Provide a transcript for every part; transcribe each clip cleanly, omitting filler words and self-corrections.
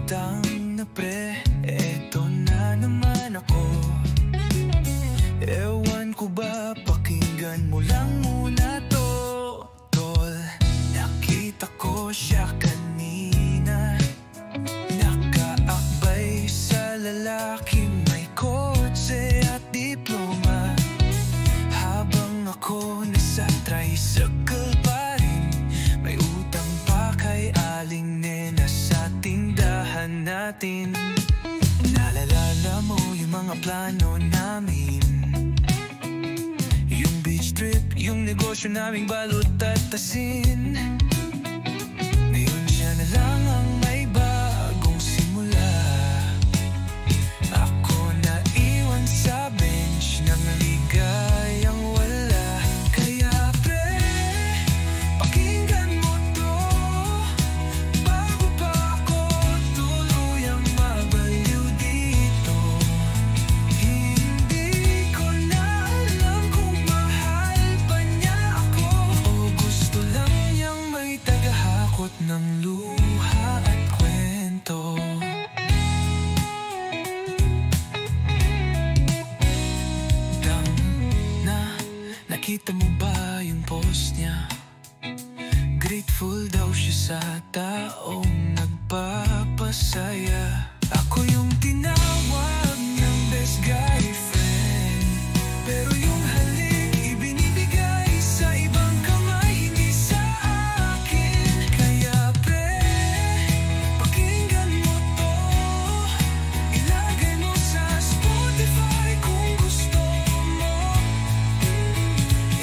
utang na pre, eto na naman ako. Ewan ko ba, pakinggan mo lang muna to. Tol, nakita ko siya kanina, nakaakbay sa lalaki, may kotse at diploma. Habang ako nasa tricycle pa rin, may utang pa kay Aling Nena sa tindahan natin. Naalala mo yung mga plano namin, yung beach trip, yung negosyo naming balot at asin. Ngayon siya na lang ang may bagong simula. Ako na iwan sa bench ng ligayang wala. Kaya pre, pakinggan mo to, bago pa ako tuluyang mabaliw dito. Hindi ko na alam kung mahal pa niya ako, o gusto lang niyang may tagahakot ng luha at kwento. Nakita mo ba yung post niya? Grateful daw siya sa taong nagpapasaya. Ako yung tinawag ng best guy friend, pero yung halik ibinibigay sa ibang kamay, hindi sa akin. Kaya pre, pakinggan mo to, ilagay mo sa Spotify kung gusto mo.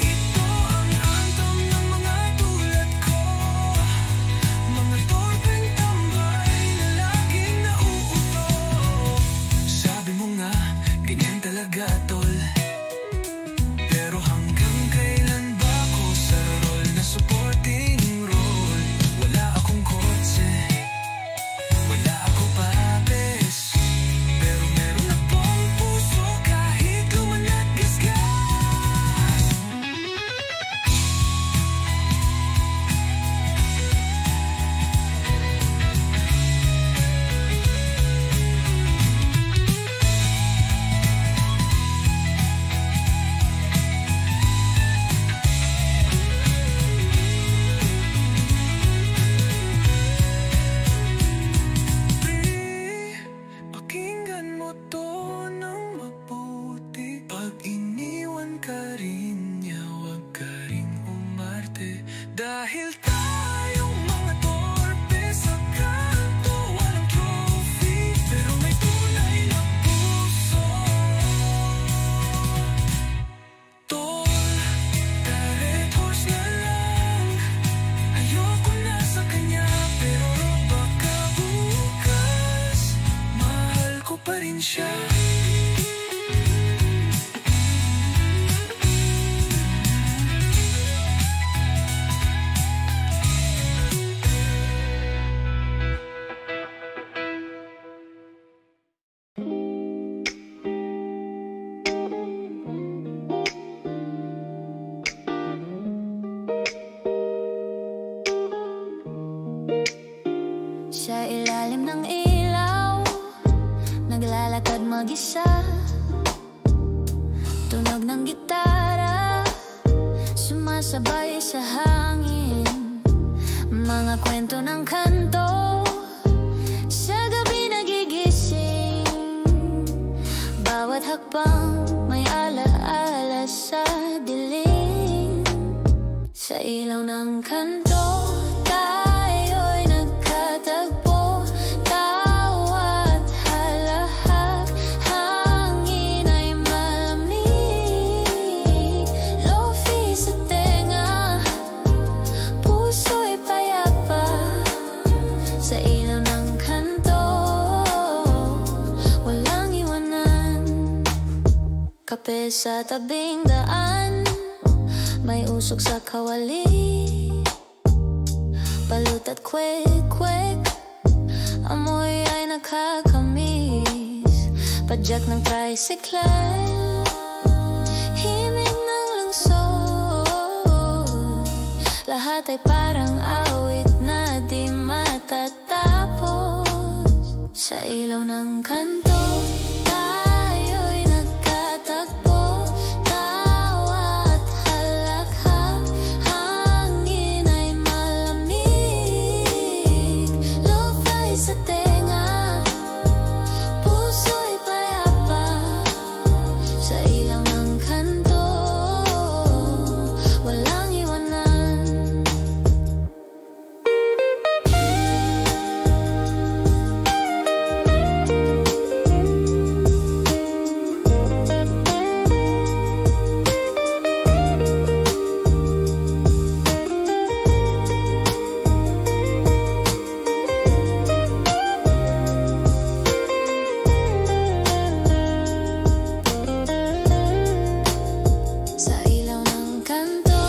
Ito ang anthem ng mga tulad ko, mga torpeng tambay na laging nauuto. Sabi mo nga, ganyan talaga tol, pero hanggang kailan ba ako sa role na supporting role? Wala akong kotse, wala ako papes, pero meron akong puso kahit luman at gisgas. Pakinggan mo to ng mabuti, pag iniwan ka rin niya, huwag ka rin umarte. Dahil tayong mga torpe sa kanto, walang trophy, pero may tunay na puso. Tol, direct horse na lang, ayoko na sa kanya, pero baka bukas mahal ko pa rin siya. Sa ilalim ng ilaw, naglalakad mag-isa, tunog ng gitara, sumasabay sa hangin, mga kwento ng kanto, sa gabi nagigising, bawat hakbang may alaala sa dilim, sa ilaw ng kanto. Tayo'y nagkatagpo, tawa't halahak, hangin ay malamig, lofi sa tenga, puso'y payapa, sa ilaw ng kanto, walang iwanan. Kape sa tabing daan, may usok sa kawali, balut at kwek-kwek, amoy ay nakakamiss, padyak ng tricycle, himig ng lungsod, lahat ay parang awit na di matatapos. Sa ilaw ng kanto, tayo'y nagkatagpo. Tawa at halakhak, hangin ay malamig. Lo-fi sa tenga, puso'y payapa. Sa ilaw ng kanto, walang iwanan. Sa ilaw ng kanto,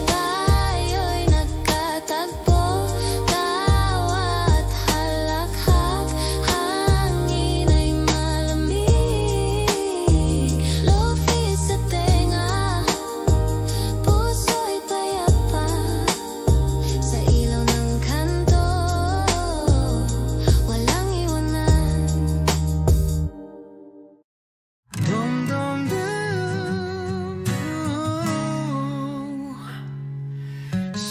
tayo'y nagkatagpo. Tawa at halakhak, hangin ay malamig. Lo-fi sa tenga, puso'y payapa. Sa ilaw ng kanto, walang iwanan. Dum dum dum.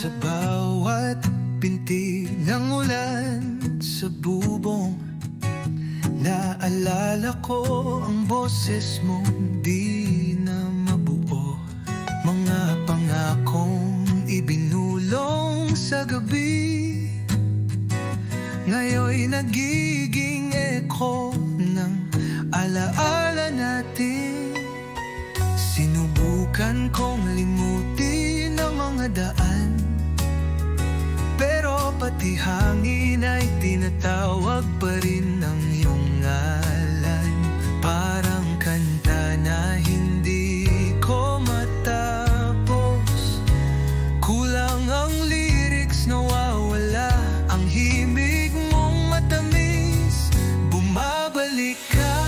Sa bawat binti ng ulan sa bubong, naalala ko ang boses mo di na mabuo. Mga pangakong ibinulong sa gabi, ngayon'y nagiging echo ng alaala natin. Sinubukan kong limutin ang mga daan, pero pati hangin ay tinatawag pa rin ang iyong ngalan. Parang kanta na hindi ko matapos. Kulang ang lyrics, nawawala ang himig mong matamis. Bumabalik ka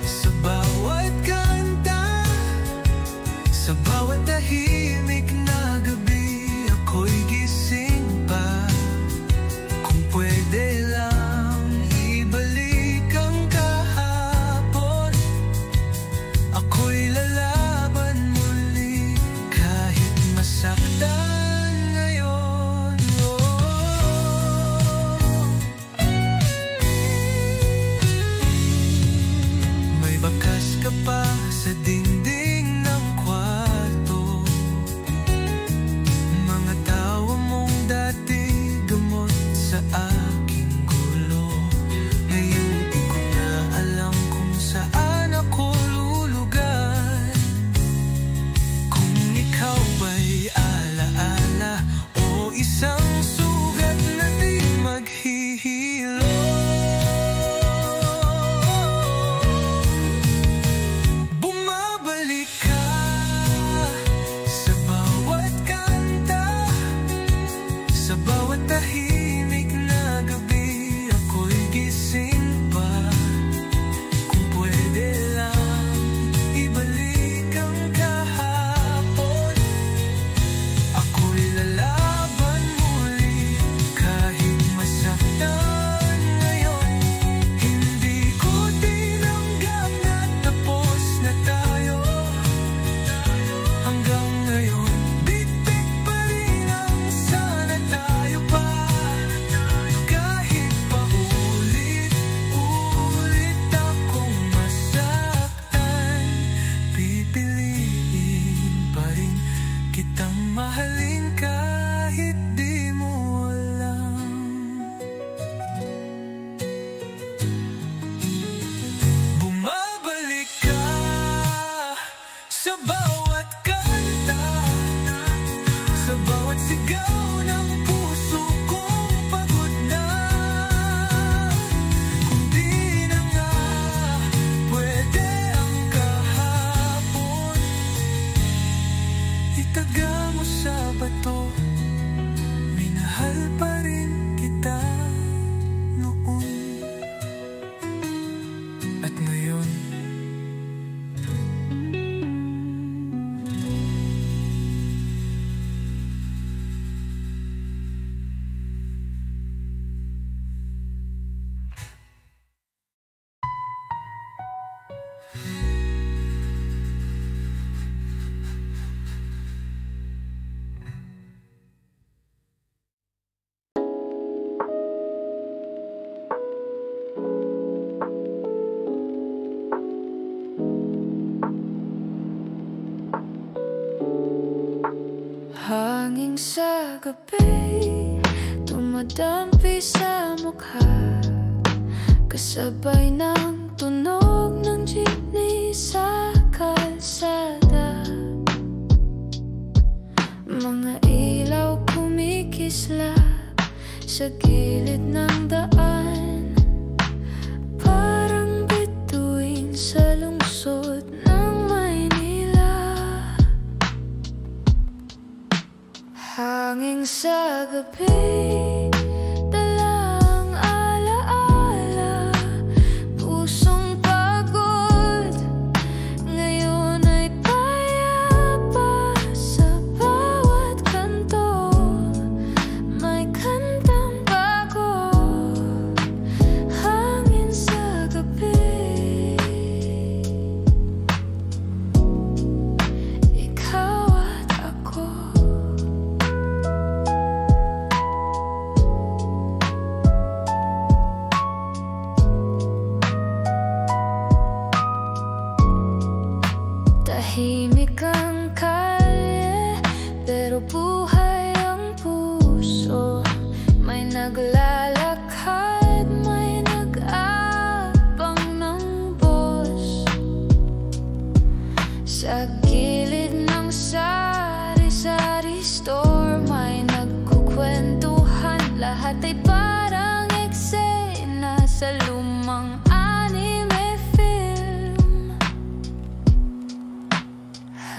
sa bawat kanta, sa bawat tahimik na gabi. Ako'y gising pa, kung pwede lang Hangin sa gabi, dumadampi sa mukha, kasabay ng tunog ng jeepney sa kalsada. Mga ilaw kumikislap sa gilid ng daan, parang bituin sa lungsod ng Maynila. Hangin sa gabi, dalang alaala, pusong pagod, ngayon ay payapa. Sa bawat kanto, may kantang bago. Hangin sa gabi, ikaw at ako. Tahimik ang kalye, pero buhay ang puso. May naglalakad, may nag-aabang ng boss. Sa gilid ng sari-sari store, may nagkukwentuhan. Lahat ay parang eksena sa lumang anime film.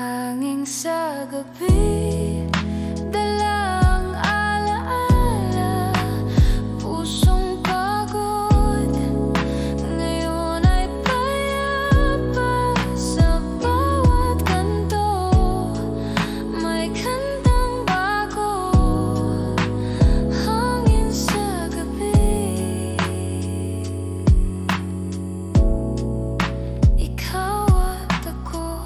Hangin sa gabi, dalang alaala, pusong pagod, ngayon ay payapa. Sa bawat kanto, may kantang bago. Hangin sa gabi, ikaw at ako.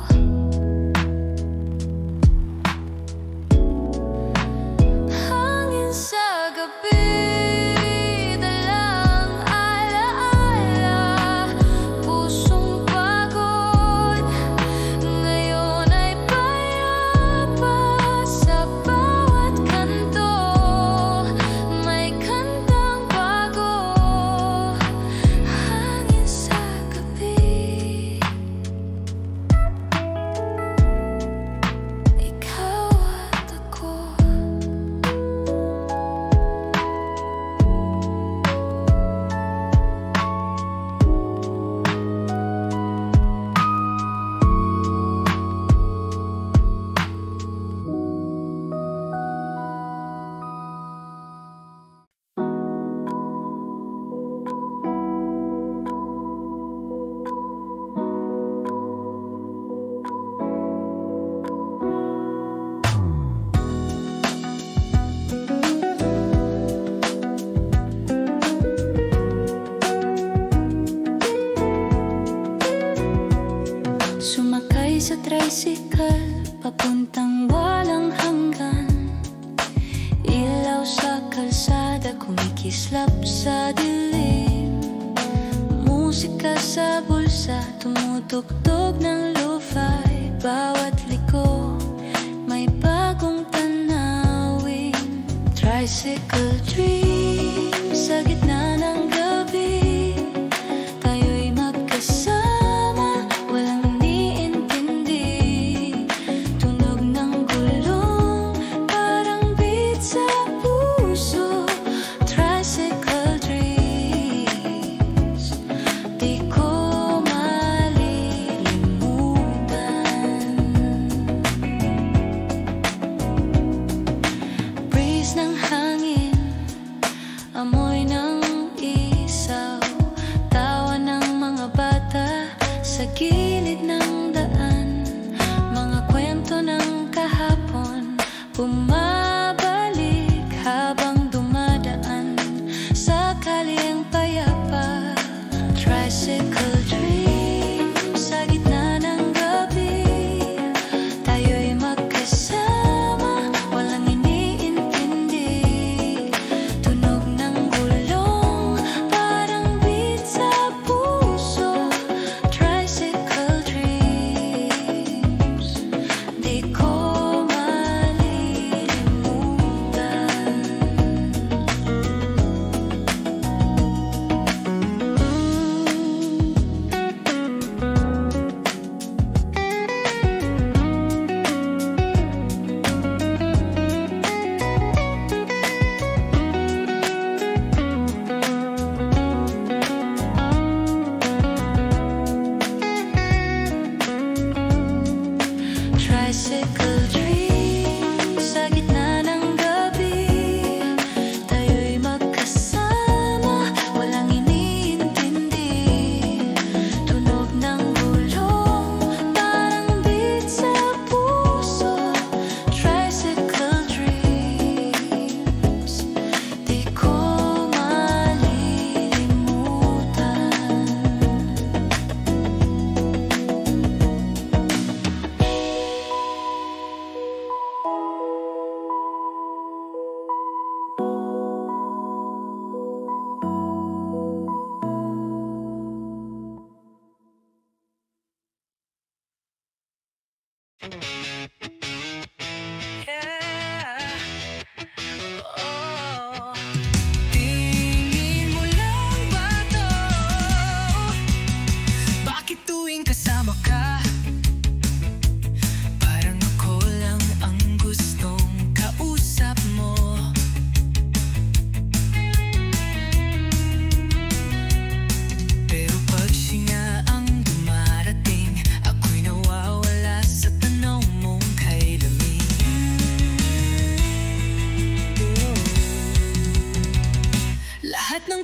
Hangin sa gabi, dalang alaala, pusong pagod, ngayon ay payapa. Sa bawat kanto, may kantang bago. Hangin sa gabi, ikaw at ako. Sumakay sa tricycle, papuntang walang hanggan. Ilaw sa kalsada, kumikislap sa dilim. Musika sa bulsa, tumutugtog ng lo-fi. Bawat liko, may bagong tanawin. Tricycle dream, sa gitna ng gabi, tayo'y magkasama, walang iniintindi. Tunog ng gulong, parang beat sa puso. Tricycle dreams, di ko malilimutan. Breeze ng hangin, amoy ng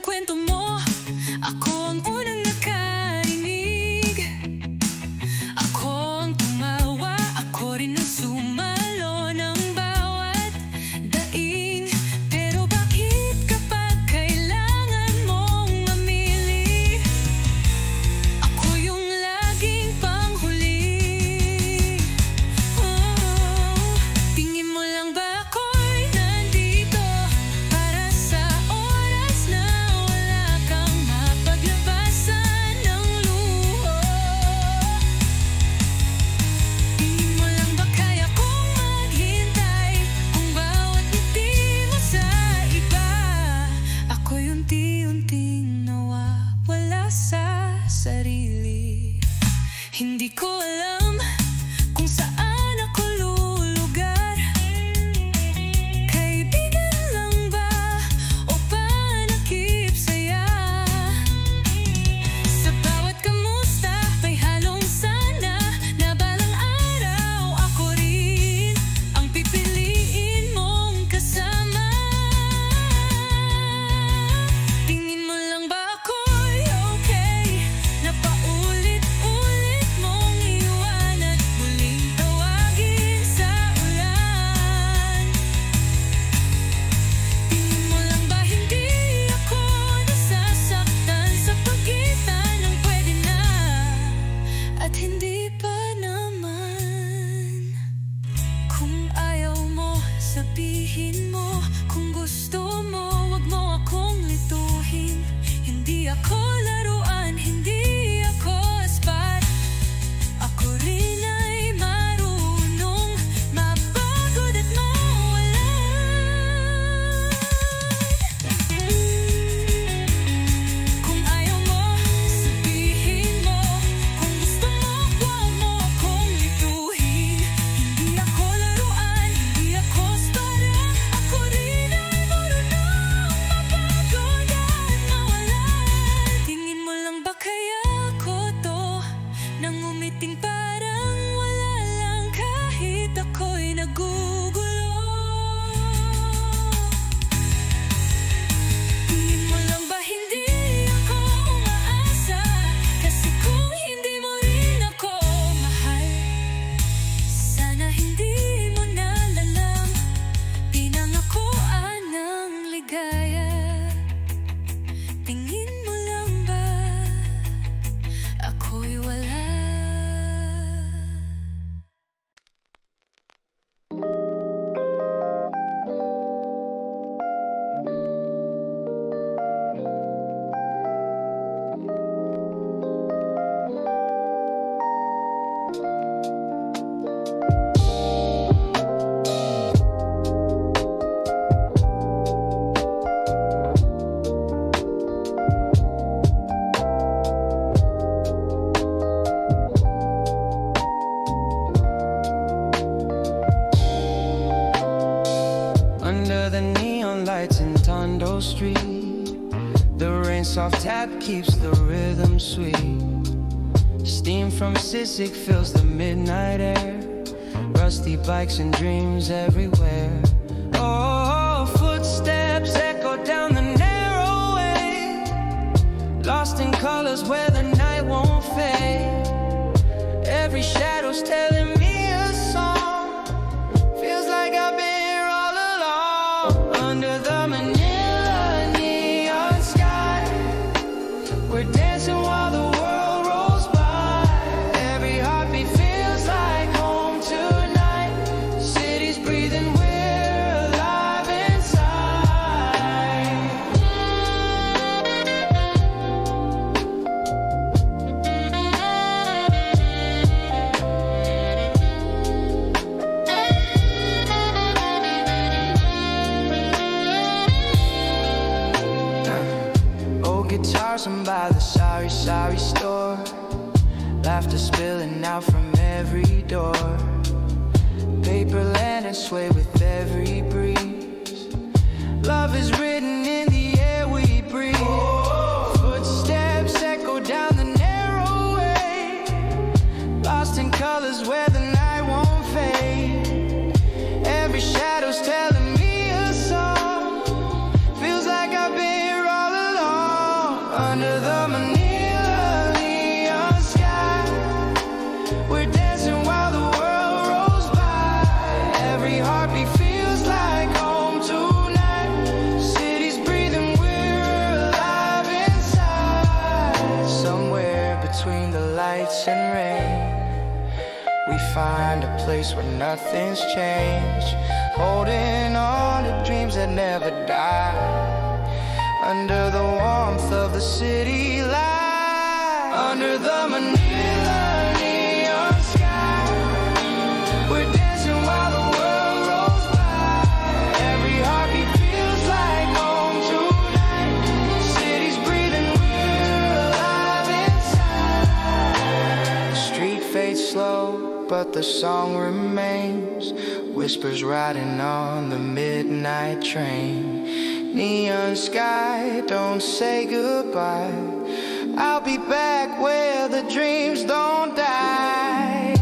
kwento mo, ako ang unang nakarinig. Ako ang tumawa, ako rin ang sumalo ng bawat daing. Pero bakit kapag kailangan mong mamili, ako yung laging panghuli? Tingin mo lang ba ako'y nandito para sa oras na wala kang mapaglabasan ng luho? Tingin mo lang ba kaya kong maghintay kung bawat ngiti mo sa iba? Ako'y unti-unting nawawala sa sarili. Hindi ko alam kung saan ako lulugar. Kaibigan lang ba o panakip saya? Sa bawat kamusta may halong sana, na balang araw ako rin ang pipiliin mong kasama. Tingin mo lang ba ako'y okay na paulit-ulit mong iwan at muling tawagin sa ulan? Tingin mo lang ba hindi ako nasasaktan sa pagitan ng pwede na at hindi pa naman? Kung ayaw mo, sabihin mo. Kung gusto mo, wag mo akong lituhin. Hindi ako laruan, hindi ako spot. Ako rin ay marunong mapagod at mawalan. Kung ayaw mo, sabihin mo. Kung gusto mo, wag mo akong lituhin. Hindi ako laruan, hindi ako spot. Ako rin ay marunong mapagod at mawalan. Tingin mo lang ba kaya ako to nang umiting parang wala lang kahit ako'y nagugulo? Tingin mo lang ba hindi ako umaasa? Kasi kung hindi mo rin ako mahal, sana hindi mo nalalang pinangakuan ng ligaya. Tingin mo lang ba ako'y wala? Under the neon lights in Tondo Street, the rain soft tap keeps the rhythm sweet. Steam from Sissik fills the midnight air. Rusty bikes and dreams everywhere. Oh, footsteps echo down the narrow way, lost in colors where the night won't fade. Every shadow's telling me a song. Feels like I've been here all along. Under the Manila neon sky, we're dancing while the world rolls by. Every heartbeat feels like home tonight. City's breathing, we're alive inside. Old guitars and by the sorry, sorry store. Laughter spilling out from every door. Paper land and sway with every breeze. Love is written in the air we breathe. Footsteps echo down the narrow way, lost in colors where the night won't fade. Every shadow's telling me a song. Feels like I've been here all along. Under the Manila neon sky, we're dancing while the world rolls by. Every heartbeat feels like home tonight. City's breathing, we're alive inside. Somewhere between the lights and rain, we find a place where nothing's changed, holding on to dreams that never die. Under the warmth of the city light, under the Manila neon sky, we're dancing while the world rolls by. Every heartbeat feels like home tonight. City's breathing, we're alive inside. The street fades slow, but the song remains. Whispers riding on the midnight train. Neon sky, don't say goodbye. I'll be back where the dreams don't die.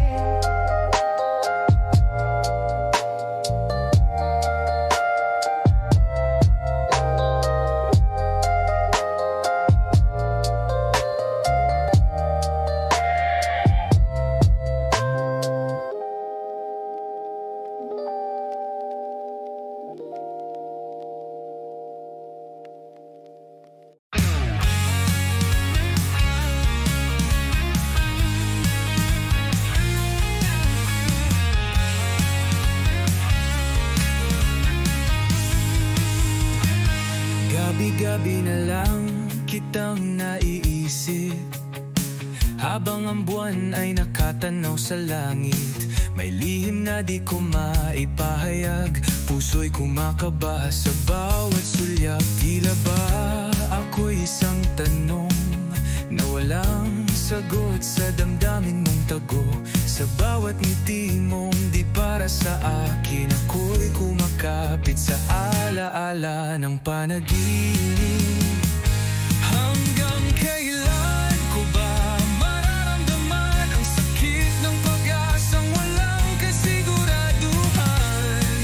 Gabi-gabi na lang kitang naiisip, habang ang buwan ay nakatanaw sa langit. May lihim na di ko maipahayag, puso'y kumakaba sa bawat sulyap. Tila ba ako'y isang tanong na walang sagot sa damdamin mong tago. Sa bawat ngiti mong di para sa akin, ako'y kumakapit sa alaala ng panaginip. Hanggang kailan ko ba mararamdaman ang sakit ng pag-asang walang kasiguraduhan?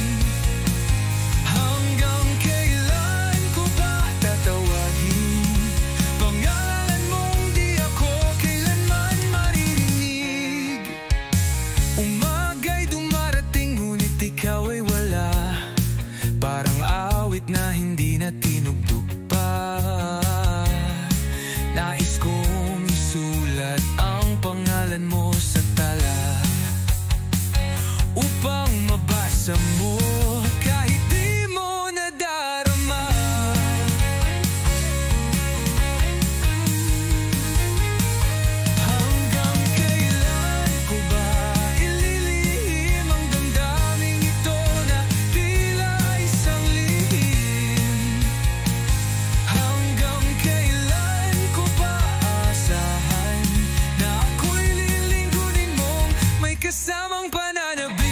Hanggang kailan ko ba tatawagin pangalan mong di ako kailanman maririnig? Umaga'y dumarating ngunit ikaw ay wala, parang awit na hindi na tinugtog pa. Nais kong isulat ang pangalan mo sa tala, upang mabasa mo kahit di mo nadarama. Hanggang kailan ko ba ililihim ang damdaming ito na tila isang lihim? Hanggang kailan ko ba asahan na ako'y lilingkunin mong may kasamang pananabik?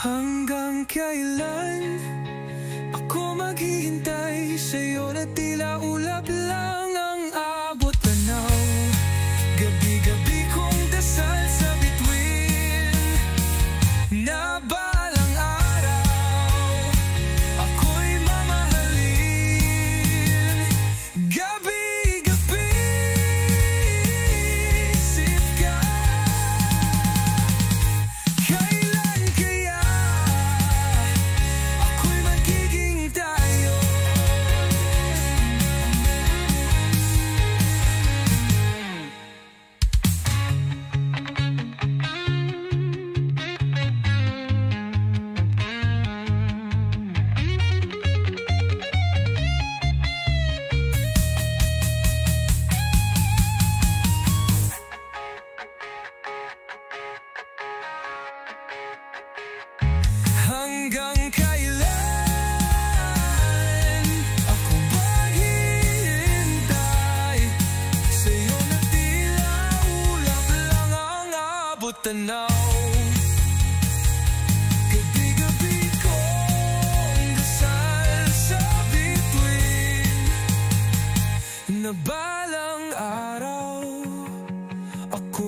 Hanggang kailan ako maghihintay sa'yo na tila ulap lang ang abot tanaw? Gabi-gabi kong dasal sa bituin na balang araw ako'y mamahalin. Gabi-gabi isip ka, kailan kaya ako'y magiging tayo? Hanggang kailan ako maghihintay sa'yo na tila ulap lang ang abot tanaw? Gabi-gabi kong dasal sa bituin na balang araw ako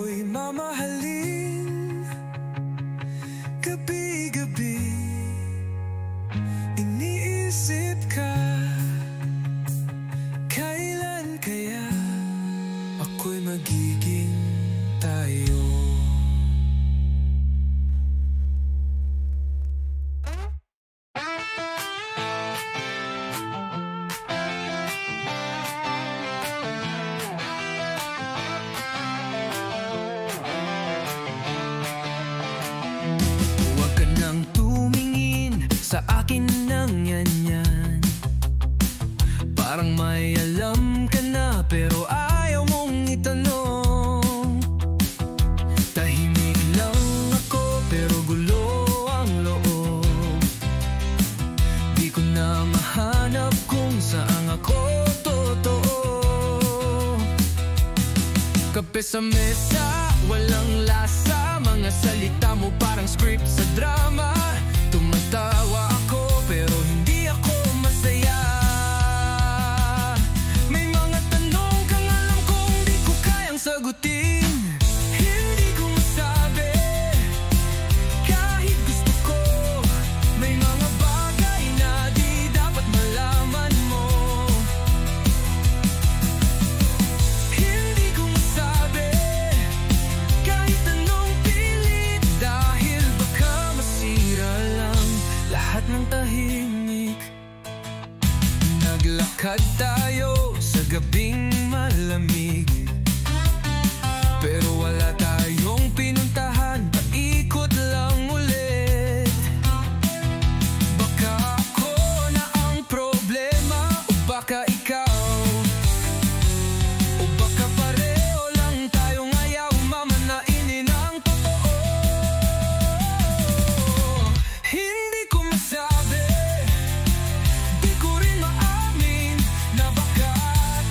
sa akin ng yan. Parang may alam ka na pero ayaw mong itanong. Tahimik lang ako pero gulo ang loob. Di ko na mahanap kung saan ako totoo. Kape sa mesa, walang lasa. Mga salita mo parang script sa drama. Tumatawa ako pero hindi ako masaya. May mga tanong kang alam kong di ko kayang sagutin. Hindi ko masabi kahit gusto ko. May mga bagay na di dapat malaman mo. Hindi ko masabi kahit anong pilit, dahil baka masira lang lahat ng tahimik. Naglakad tayo sa gabing malamig, pero wala tayong pinuntahan, paikot lang ulit. Baka ako na ang problema, o baka ikaw, o baka pareho lang tayong ayaw mamanainin ang totoo. Hindi ko masabi, di ko rin maamin na baka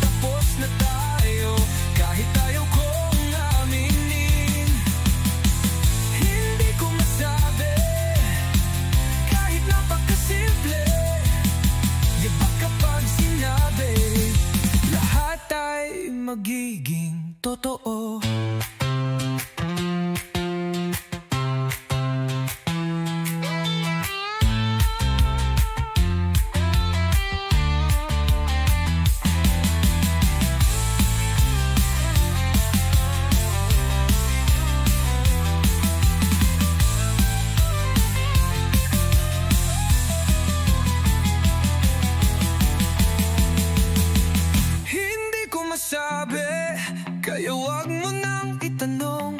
tapos na tayo kahit ayaw kong aminin. Hindi ko masabi kahit napakasimple, di ba kapag sinabi lahat ay magiging totoo. Hindi ko masabi, kaya wag mo nang itanong.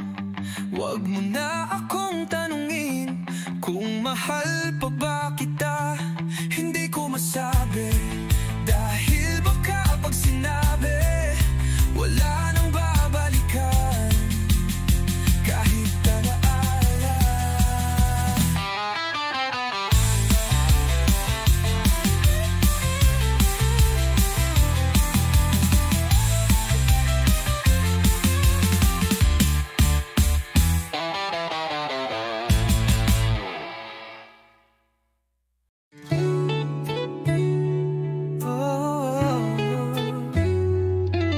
Wag mo na akong tanungin kung mahal pa ba kita. Hindi ko masabi, dahil baka pag sinabi wala nang babalikan kahit alaala.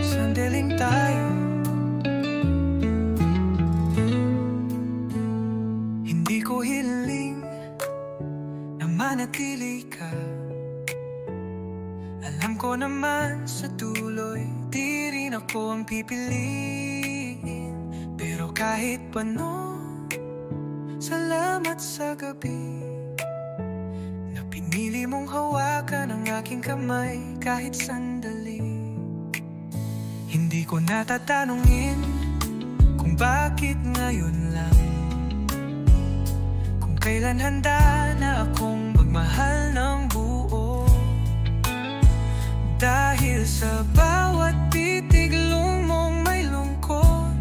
Sandaling tayo, hindi ko hiling na manatili ka. Alam ko naman sa tuloy di rin ako ang pipiliin, pero kahit paano, salamat sa gabi na pinili mong hawakan ang aking kamay kahit sandali. Hindi ko natatanungin kung bakit ngayon lang, kung kailan handa na akong magmahal ng buo. Dahil sa bawat pitig lumong may lungkot,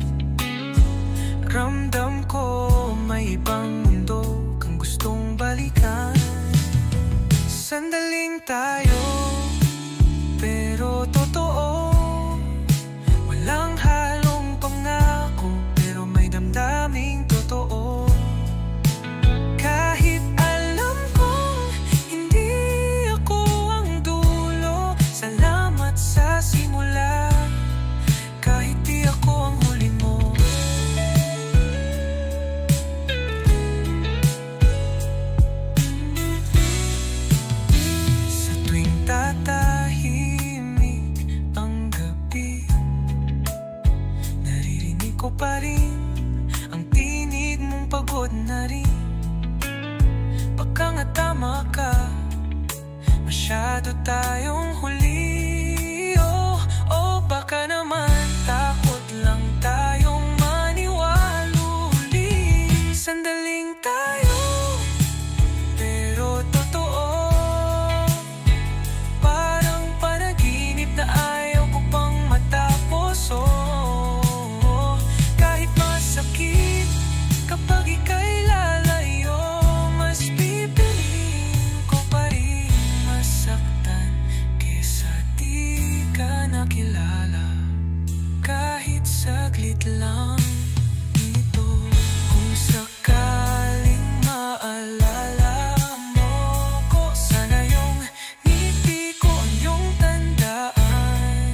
ramdam ko may ibang mundo kang gustong balikan. Sandaling tayo, pero totoo. Walang halong pangako, pero may damdaming totoo. Kahit alam kong hindi ako ang dulo, salamat sa simula. Kahit di ako ang huli mo, sa tuwing tatahimik ang gabi, naririnig ko pa rin ang tinig mong pagod na rin. Baka nga tama ka, masyado tayong huli. Oh, baka naman takot lang tayong maniwala uli. Sandaling tayo, pero totoo. lang ito. Kung sakaling maalala mo ko, sana yung ngiti ko ang iyong tandaan.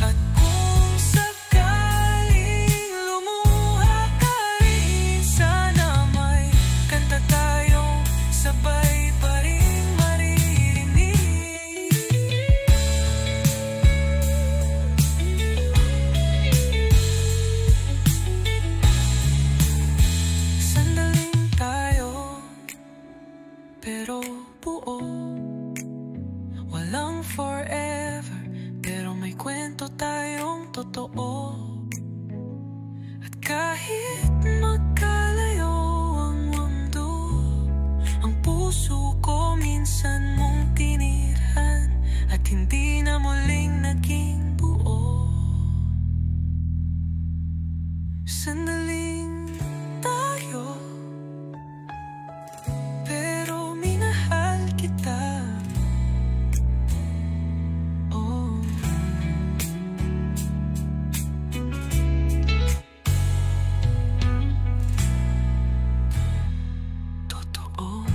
At kung sakaling lumuha ka rin, sana may kanta tayong sabay pa rin maririnig. Sandaling tayo, pero buo. Walang forever, pero may kwento tayong totoo. At kahit magkalayo ang mundo, ang puso ko minsan mong tinirhan, at hindi na muling naging buo. Sandaling tayo, pero minahal kita. Oh. Totoo.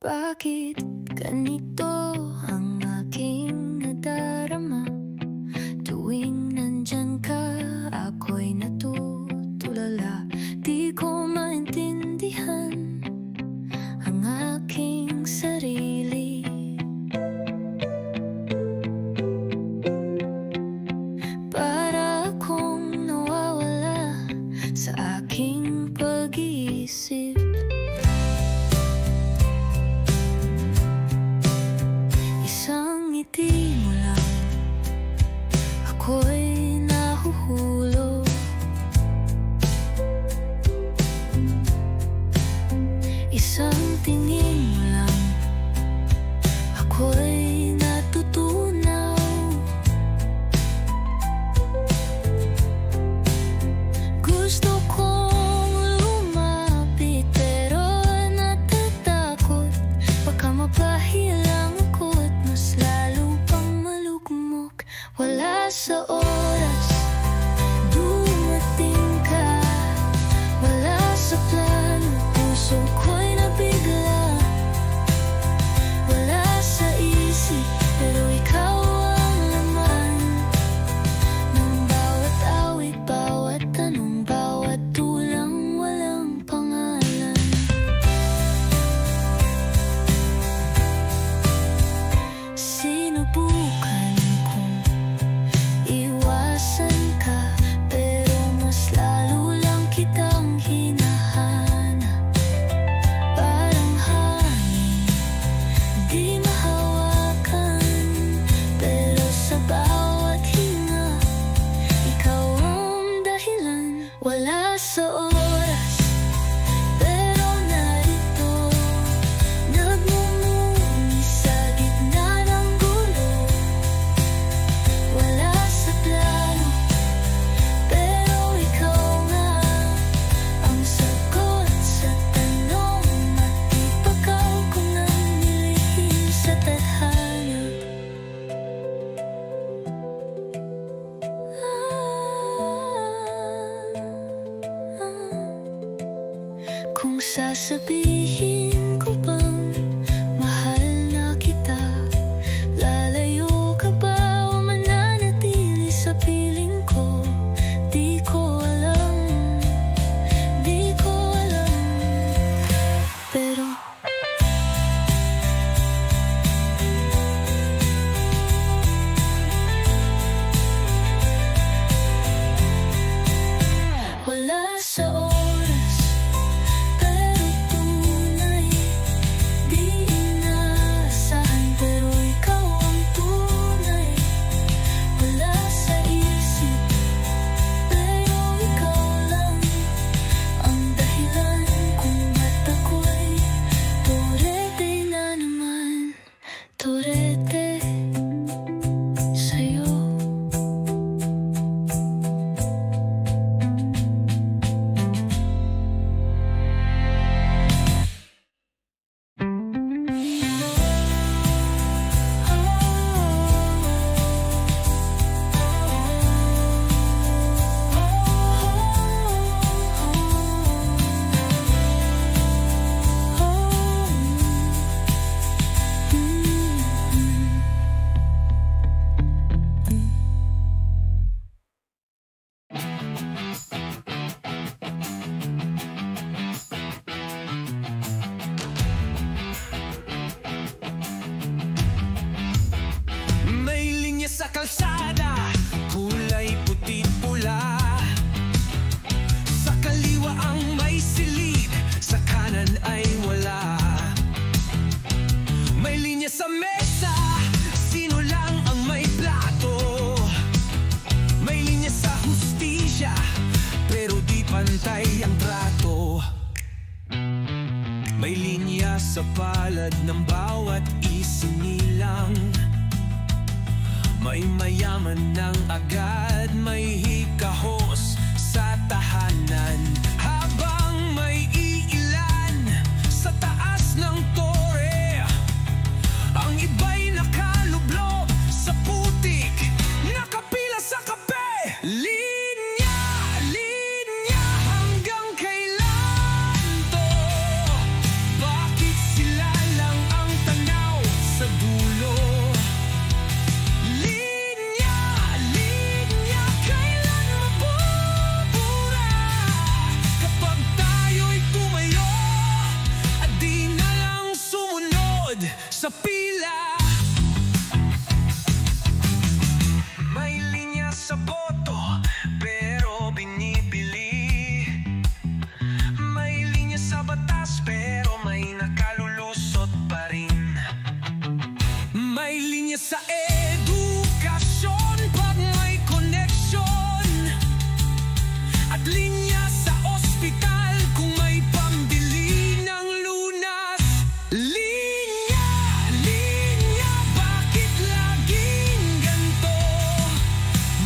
Bakit ganito ang aking nadarama? Tuwing nandyan ka, ako'y natutulala. Di ko maintindihan ang aking sarili. Para akong nawawala sa aking pag-iisip. Isang ngiti mo lang, ako'y nahuhulog. Isang tingin mo lang, ako'y natutunaw. Gusto kong lumapit pero natatakot. Baka mapahilang ako't mas lalo pang malugmok. Wala sa oras, dumating ka. Wala sa plano, puso ko'y nabigla. Wala sa isip, pero ikaw ang laman ng bawat awit, bawat tanong, bawat tulang walang pangalan. Sinubukan kong iwasan ka, pero mas lalo lang kitang hinahanap. Parang hangin, di mahawakan, pero sa bawat hinga, ikaw ang dahilan. Wala sa oras, pero narito, nagmumuni sa gitna ng gulo. Wala sa plano, pero ikaw nga ang sagot sa tanong, at ipakaw ko ng nilihim sa tadhana. Kung sasabihin ko bang mahal na kita, lalayo ka ba o mananatili sa piling ko? Di ko alam, di ko alam. Pero wala sa oras, pero tunay. Di inaasahan, pero ikaw ang tunay. Wala sa isip, pero ikaw lang ang dahilan kung ba't ako'y turete na naman. Turete sa'yo. sa palad ng bawat isinilang. May mayaman ng agad, may hikahos sa tahanan, habang may iilan sa taas ng tore. Ang iba'y nakalublob sa putik, nakapila sa kape. Linya, linya, hanggang kailan to? Bakit sila lang ang tanaw sa dulo? Linya, linya, kailan mabubura? Kapag tayo'y tumayo at di na lang sumunod sa pila. May linya sa boto, pero binibili. May linya sa batas, pero may nakalulusot pa rin. May linya sa edukasyon pag may koneksyon, at linya sa ospital kung may pambili ng lunas. Linya, linya, bakit laging ganto?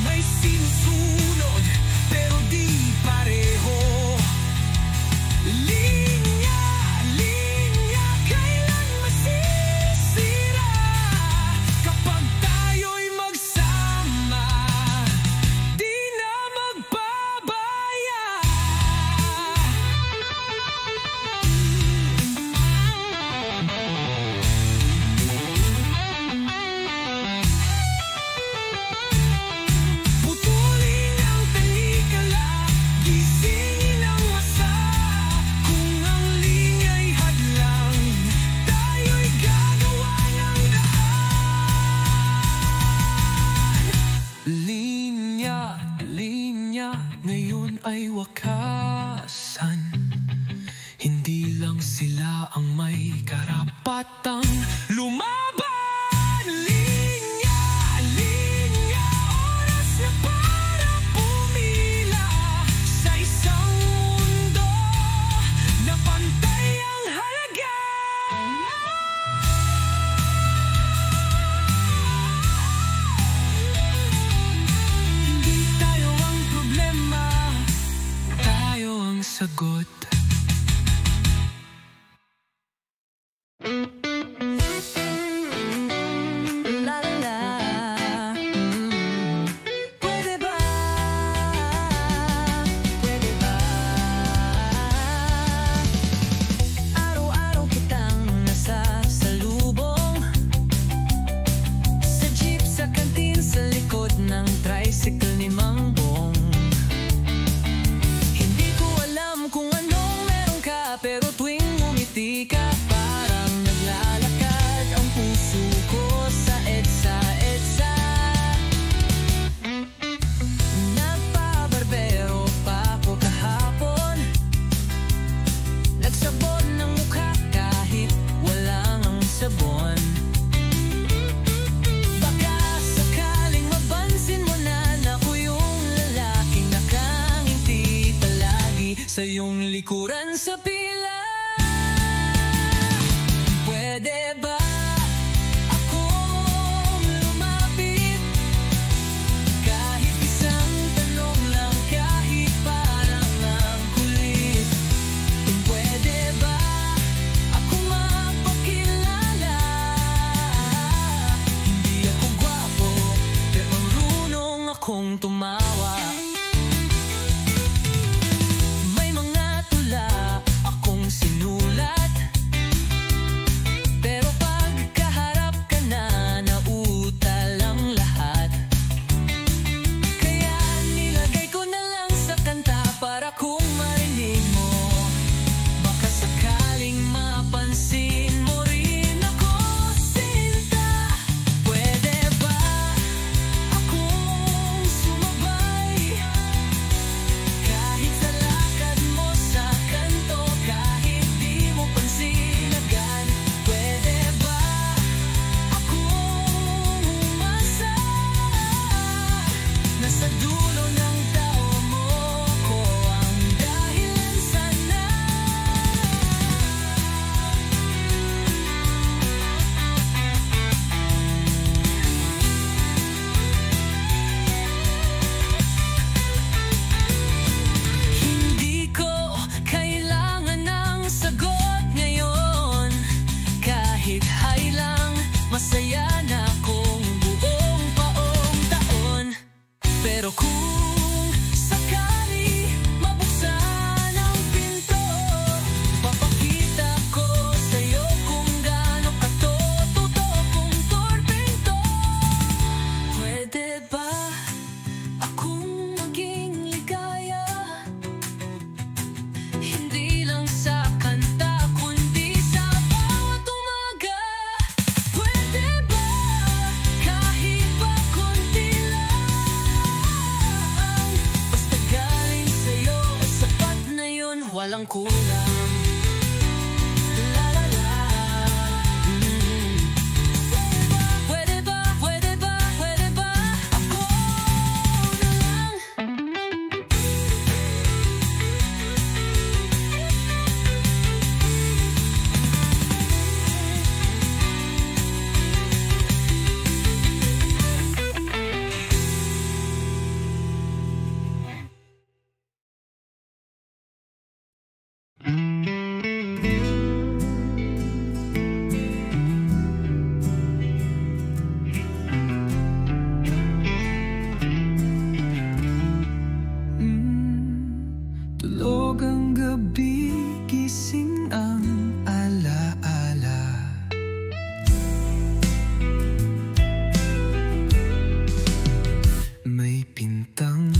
May sinusunod pero di pareho. Linya, linya, kailan masisira? Kapag tayo'y magsama, di na magpabaya. Putulin ang talikala, gisingin ang masa. Kung ang linya'y hadlang, tayo'y gagawa ng daan. Linya, linya, ngayon ay wakasan. Hindi lang sila ang may karapatang lumaban. Linya, linya, oras na para pumila sa isang mundo na pantay ang halaga. Hindi tayo ang problema, tayo ang sagot. La la la. Pwede ba? Pwede ba? Araw-araw kitang nasasalubong, sa jeep, sa kantin, sa likod ng tricycle ni Mang Bong. Hindi ko alam kung ano kulang. La la la. Pwede ba, pwede ba, pwede ba ako na lang? Tulog ang gabi, gising ang alaala. May pintang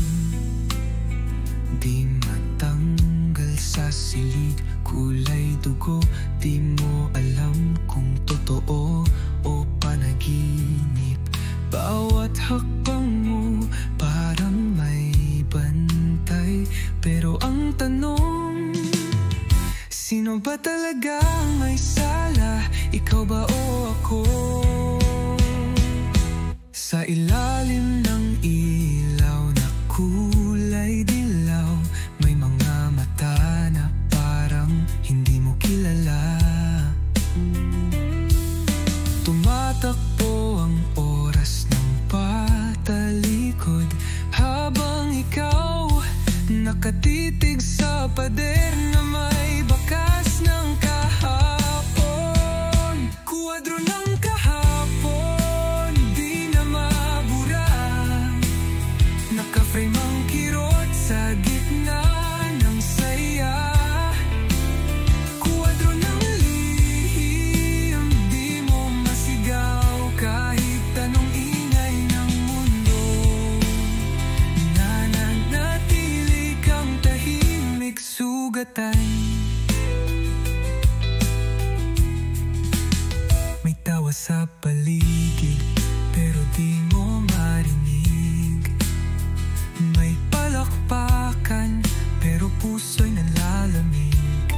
di matanggal sa silid, kulay dugo, di mo alam kung totoo o panaginip. Bawat hakbang mo parang may bantay, pero ang tanong, sino ba talaga ang may sala? Ikaw ba o ako? Sa ilalim ng ilaw na kulay dilaw, may mga mata na parang hindi mo kilala. Tumatakbo ang oras ng patalikod, habang ikaw nakatitig sa pader na may bakas ng kahapon. Kuwadro ng kahapon, di na mabura. Naka-frame ang kirot sa gitna ng saya. Kuwadro ng lihim, di mo masigaw kahit anong ingay ng mundo. Nananatili kang tahimik, sugatan. May tawa sa paligid, pero di mo marinig. May palakpakan, pero puso'y nalalamig.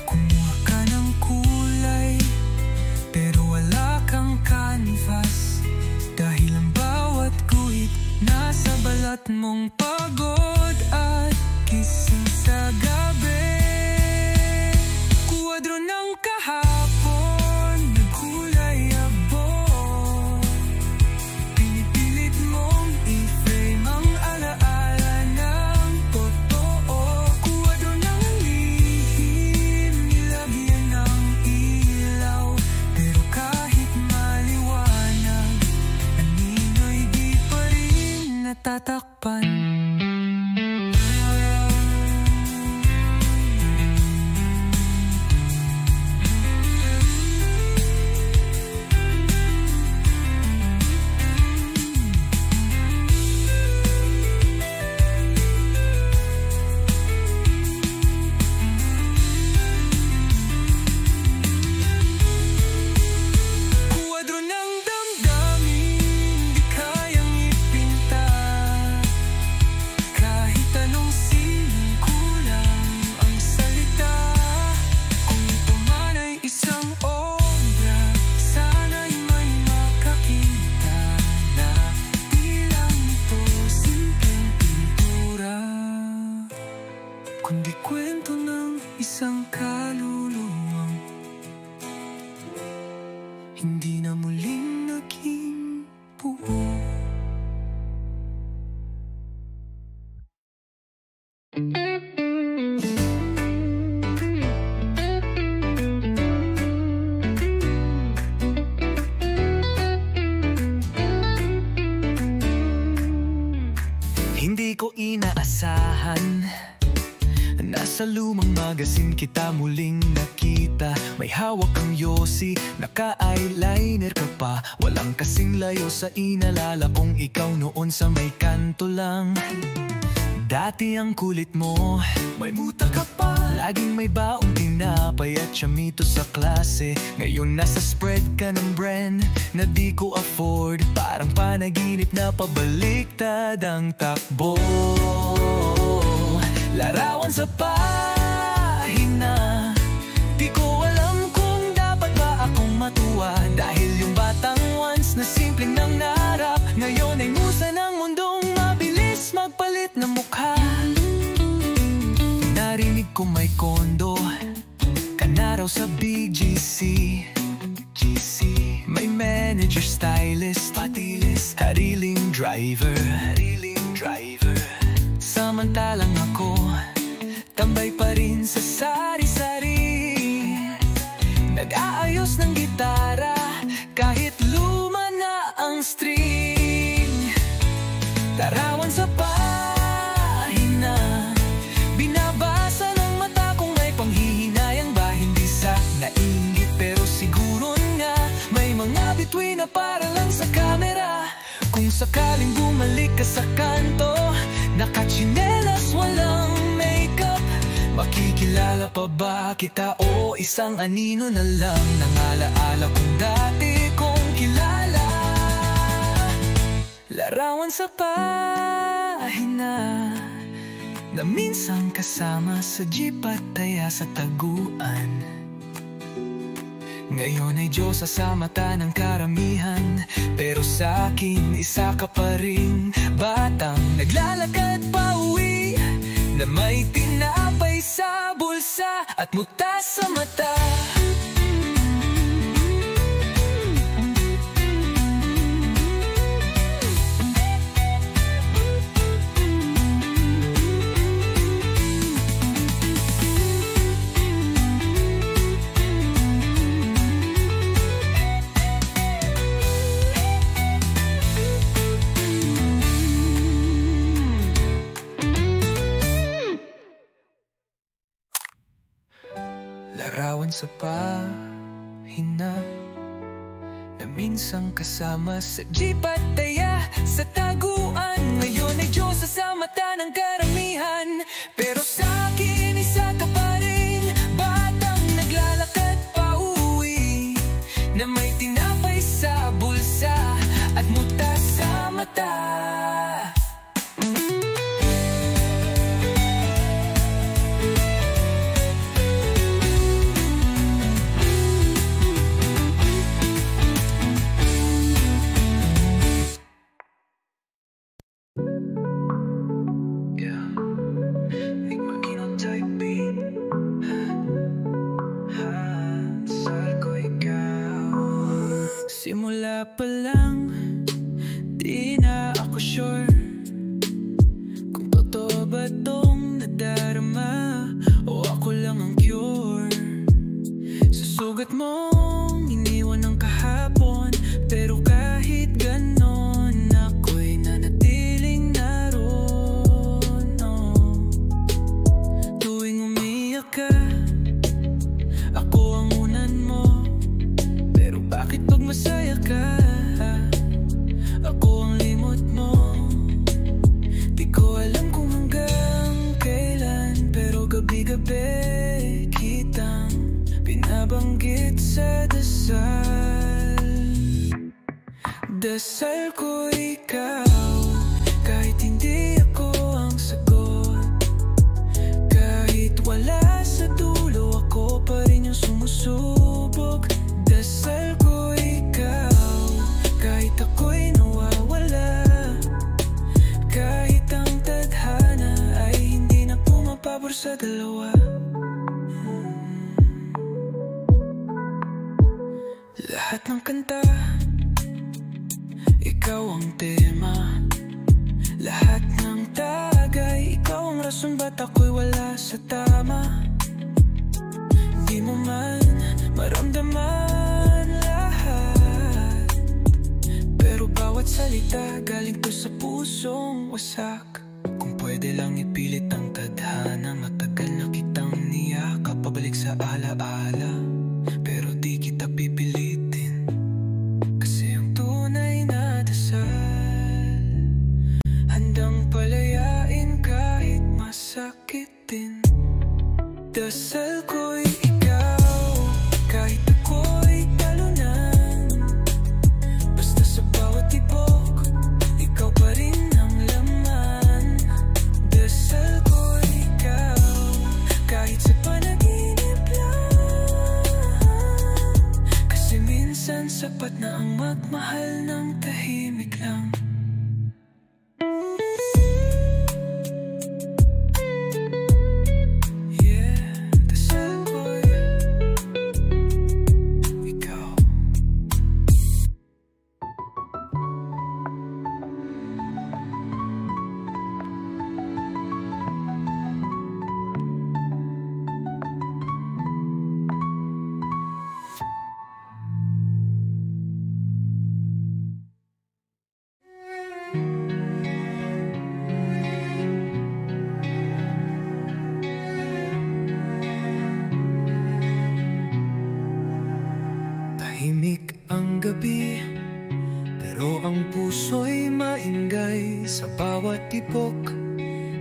Kumuha ka ng kulay, pero wala kang canvas. Dahil ang bawat guhit nasa balat mong pagod at gising sa gabi. Kuwadro ng kahapon, nagkulay abo. Pinipilit mong i-frame ang alaala ng totoo. Kuwadro ng lihim, nilagyan ng ilaw. Pero kahit maliwanag, anino'y di pa rin natatakpan. Kuwadro ng damdamin, di kayang ipinta. Kahit anong sining, kulang ang salita. Kung ito man ay isang obra, sana'y may makakita na di lang ito simpleng pintura, kundi kwento ng isang kaluluwang hindi na muling naging buo. Hindi ko inaasahan, nasa lumang magasin kita muling nakita. May hawak kang yosi, naka-eyeliner ka pa. Walang kasing layo sa inalala kong ikaw noon sa may kanto lang. Dati ang kulit mo, may muta ka pa. Laging may baong tinapay at chamito sa klase. Ngayon nasa spread ka ng brand na di ko afford. Parang panaginip na pabaliktad ang takbo. Larawan sa ko may kondo ka na raw sa BGC. May manager, stylist, patilis, hariling driver. Samantalang ako tambay pa rin sa sari-sari, nag-aayos ng gitara kahit luma na ang string. Larawan sa pahina, binabasa ng mata kung may panghihinayang ba. Hindi sa nainggit pero siguro nga may mga bituin na para lang sa camera. Kung sakaling bumalik ka sa kanto, nakachinelas, walang makeup, makikilala pa ba kita o isang anino na lang ng alaala kung dati kong kilala? Larawan sa pahina na minsan kasama sa jeep at taya sa taguan. Ngayon ay Diyosa sa mata ng karamihan, pero sa akin isa ka pa rin batang naglalakad pa uwi, na may tinapay sa bulsa at muta sa mata. Larawan sa pahina na minsan kasama sa jeep at taya sa taguan. Ngayon ay Diyosa sa mata ng karamihan, pero sa akin isa ka pa rin batang naglalakad pa uwi, na may tinapay sa bulsa at muta sa mata. Simula pa lang, di na ako sure kung totoo ba tong nadarama o ako lang ang cure. Sa sugat mong iniwan ng kahapon, pero kahit ganon ako'y nanatiling naroon. Tuwing umiyak ka, ako ang unan mo. Pero bakit pag masaya ka, ako ang limot mo? Di ko alam kung hanggang kailan, pero gabi-gabi kitang binabanggit sa dasal. Dasal ko ikaw, kahit hindi ako ang sagot. Kahit wala sa dulo, ako pa rin yung sumusubok. Dasal ko ikaw, kahit ako'y nawawala. Kahit ang tadhana ay hindi na pumapabor sa dalawa. Lahat ng kanta, ikaw ang tema. Lahat ng tagay, ikaw ang rason ba't ako'y wala sa tama. Di mo man maramdaman lahat, pero bawat salita galing to sa pusong wasak. Kung pwede lang ipilit ang tadhana, matagal na kitang niyakap pabalik sa alaala. Pero di kita pipilitin, kasi ang tunay na dasal handang palayain kahit masakitin. Dasal ko'y kahit ako'y talunan, basta sa bawat tibok, ikaw pa rin ang laman. Dasal ko ikaw, kahit sa panaginip lang, kasi minsan sapat na ang magmahal ng tahimik lang. Yeah. Pero ang puso'y maingay sa bawat tibok.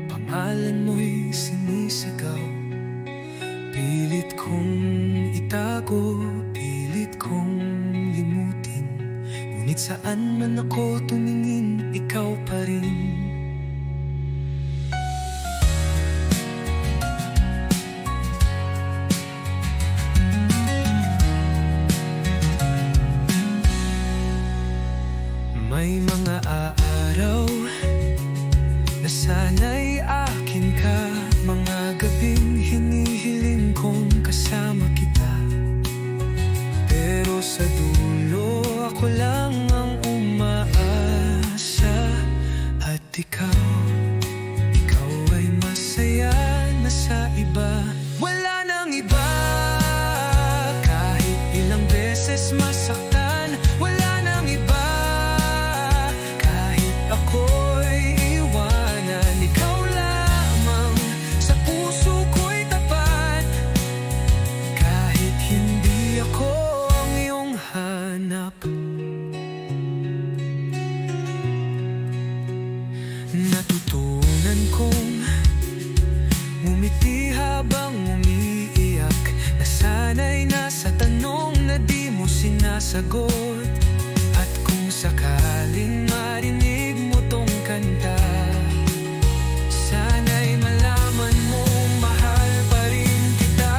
Pangalan mo'y sinisigaw. Pilit kong itago, pilit kong limutin. Ngunit saan man ako tumingin, ikaw pa rin. May mga araw na sana'y akin ka. Mga gabing hinihiling kong kasama kita. Pero sa dulo ako lang ang umaasa. At ikaw ay masaya na sa iba. Wala nang iba. Kahit ilang beses masaktan, wala nang iba. Ako'y iwanan, ikaw lamang sa puso ko'y tapat. Kahit hindi ako ang iyong hanap. Natutunan kong ngumiti habang umiiyak. Nasanay na sa tanong na di mo sinasagot. At kung sakaling marinig mo tong kanta, sana'y malaman mo mahal pa rin kita.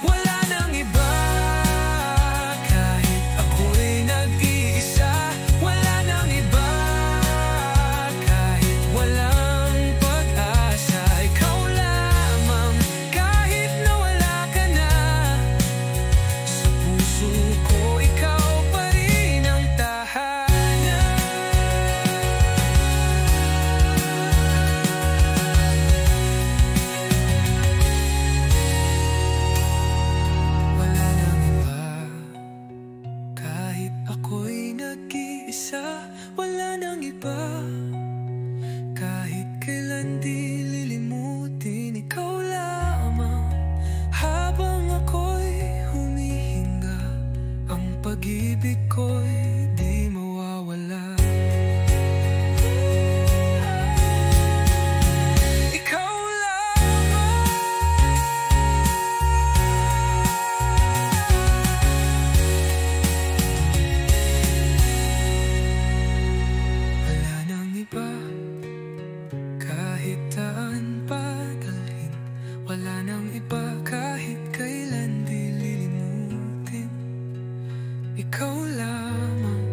Wala nang iba. Kahit ako'y nag-iisa, wala nang iba. Kahit walang pag-asa, ikaw lamang. Kahit nawala ka na, sa puso ko ikaw pa rin ang tahanan. Wala nang iba. Kahit ako'y nag-iisa, wala nang iba. Kahit kailan di lilimutin, ikaw lamang. Habang ako'y humihinga, ang pag-ibig ko'y di mawawala. Ikaw lamang. Wala nang iba. Kahit saan pa dalhin, wala nang iba. Kahit kailan di lilimutin, ikaw lamang.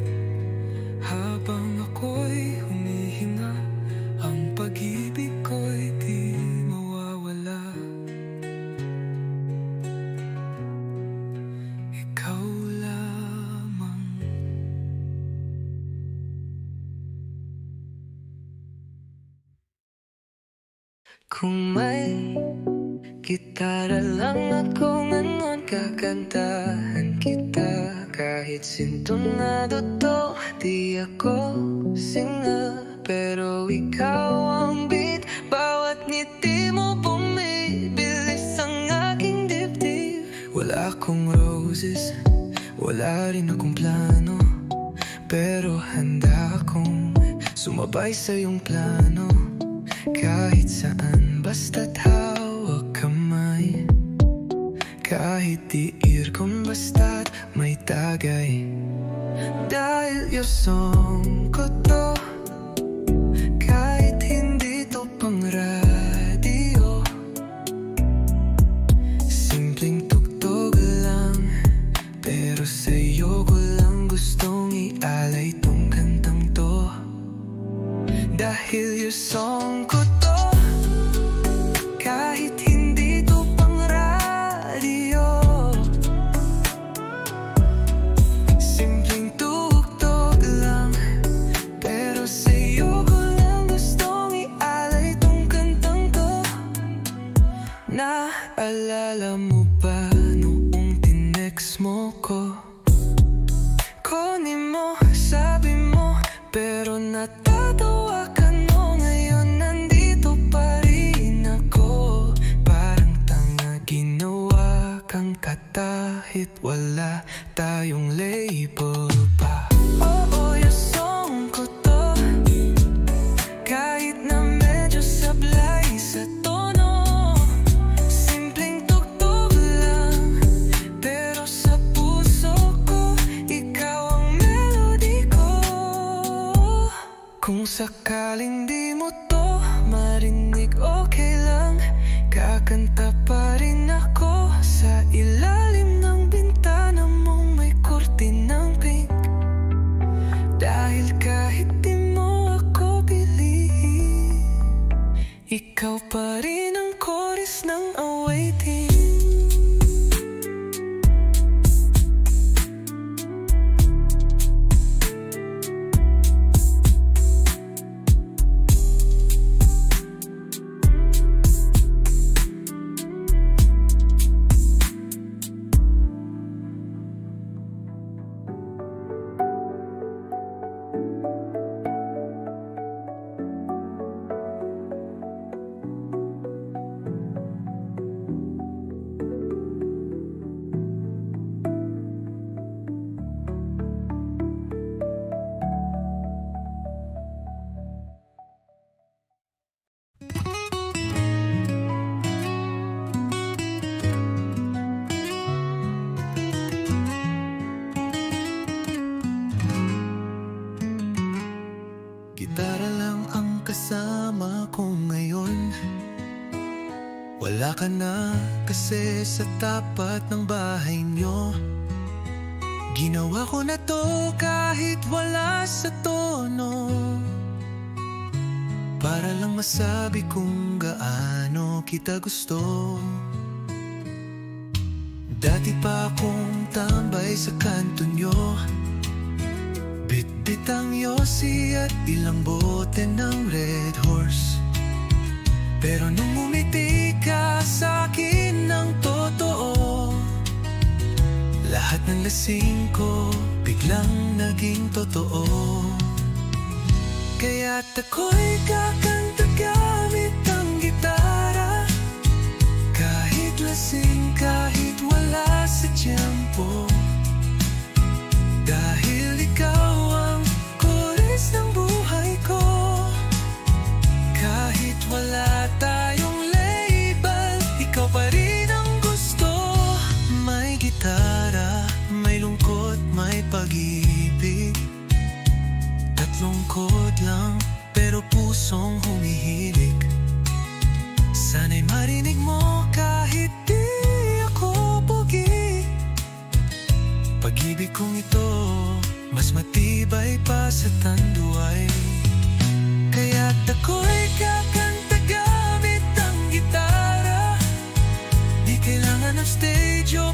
Habang ako'y humihinga, ang pag-ibig ko'y di mawawala. Ikaw lamang. Kung may gitara lang ako ngayon, kakantahan kita. Kahit sintonado to, di ako singer. Pero ikaw ang beat, bawat ngiti mo bumibilis ang aking dibdib. Wala akong roses, wala rin akong plano, pero handa akong sumabay sa iyong plano. Kahit saan, basta't hawak kamay. Kahit tiir kung basta't may tagay. Dahil yung song ko to, kahit hindi to pang radio. Simpleng tugtog lang, pero sa'yo ko lang gustong ialay tong kantang to. Dahil yung song ko to, kahit hindi to pang radio. Simpleng tugtog lang, pero sa'yo ko lang gustong ialay tong kantang to. Naalala mo ba noong tinext mo ko? Kunin mo, sabi mo, pero natatawa ka no. Ngayon nandito pa rin ako. Parang tanga ginawa kang katahit wala tayong label pa. Kung sakaling di mo to marinig, okay lang. Kakanta pa rin ako sa ilalim ng bintana mong may kurtinang pink. Dahil kahit di mo ako piliin, ikaw pa rin ang chorus ng awaiting. Gitara lang ang kasama ko ngayon. Wala ka na kasi sa tapat ng bahay nyo. Ginawa ko na to kahit wala sa tono, para lang masabi kung gaano kita gusto. Dati pa akong tambay sa kanto nyo, bitbit ang yosi at ilang bote ng Red Horse. Pero nung umiti ka sa'kin ng totoo, lahat ng lasing ko biglang naging totoo. Kaya't ako'y kakanta gamit ang gitara, kahit lasing, kahit wala sa tiyempo. Dahil ikaw ang chorus ng buhay ko, kahit wala tayong label, ikaw pa rin ang gusto. May gitara, may lungkot, may pag-ibig, tatlong chord lang pero pusong humihilig. Sana'y marinig mo kahit di ako pogi. Pag-ibig kong ito mas matibay pa sa tanduay. Kaya't ako'y kakanta gamit ang gitara, di kailangan ng stage o